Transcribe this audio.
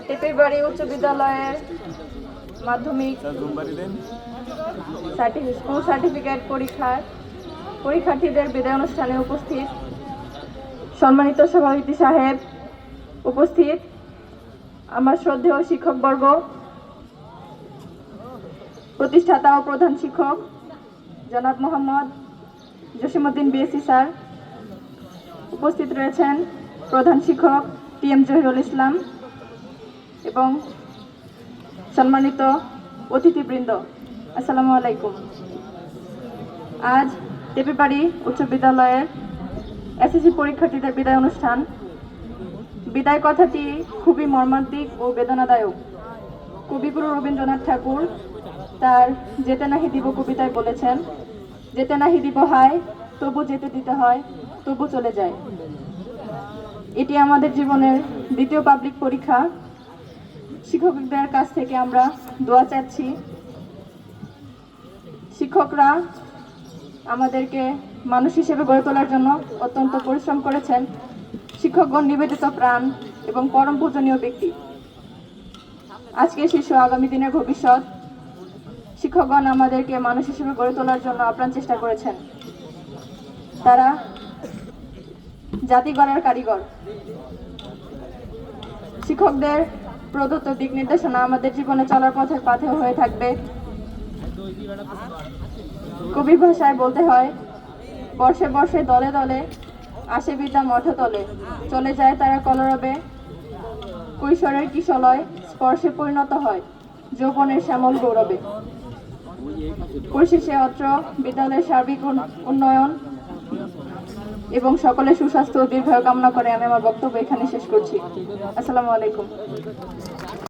টেপিবাড়ি উচ্চ বিদ্যালয়ের মাধ্যমিক স্কুল সার্টিফিকেট পরীক্ষার্থীদের বিদায় অনুষ্ঠানে উপস্থিত সম্মানিত সভাপতি সাহেব, উপস্থিত আমার শ্রদ্ধেয় শিক্ষকবর্গ, প্রতিষ্ঠাতা ও প্রধান শিক্ষক জনাব মোহাম্মদ জসিমউদ্দিন বিএসসি স্যার, উপস্থিত রয়েছেন প্রধান শিক্ষক টিএম জহিরুল ইসলাম এবং সম্মানিত অতিথিবৃন্দ, আসসালামু আলাইকুম। আজ টেপিবাড়ি উচ্চ বিদ্যালয়ের এসএসসি পরীক্ষার্থীদের বিদায় অনুষ্ঠান। বিদায় কথাটি খুবই মর্মান্তিক ও বেদনাদায়ক। কবিগুরু রবীন্দ্রনাথ ঠাকুর তার যেতে নাহি দিব কবিতায় বলেছেন, যেতে নাহি দিব হায়, তবু যেতে দিতে হয়, তবু চলে যায়। এটি আমাদের জীবনের দ্বিতীয় পাবলিক পরীক্ষা। শিক্ষকদের কাছ থেকে আমরা দোয়া চাচ্ছি। শিক্ষকরা আমাদেরকে মানুষ হিসেবে গড়ে তোলার জন্য অত্যন্ত পরিশ্রম করেছেন। শিক্ষকগণ নিবেদিত প্রাণ এবং পরম পূজনীয় ব্যক্তি। আজকের শিশু আগামী দিনের ভবিষ্যৎ। শিক্ষকগণ আমাদেরকে মানুষ হিসেবে গড়ে তোলার জন্য আপ্রাণ চেষ্টা করেছেন। তারা জাতি গড়ার কারিগর। শিক্ষকদের প্রদত্ত দিক নির্দেশনা আমাদের জীবনে চলার পথের পাথেয় হয়ে থাকবে। কবির ভাষায় বলতে হয়, বর্ষে বর্ষে দলে দলে আসে বিদ্যা মঠতলে, চলে যায় তারা কলরবে, কৈশোরের কিশলয় স্পর্শে পরিণত হয় যৌবনের শ্যামল গৌরবে। পরিশেষে অত্র বিদ্যালয়ের সার্বিক উন্নয়ন এবং সকলের সুস্বাস্থ্য ও দীর্ঘায়ু কামনা করে আমি আমার বক্তব্য এখানে শেষ করছি। আসসালামু আলাইকুম।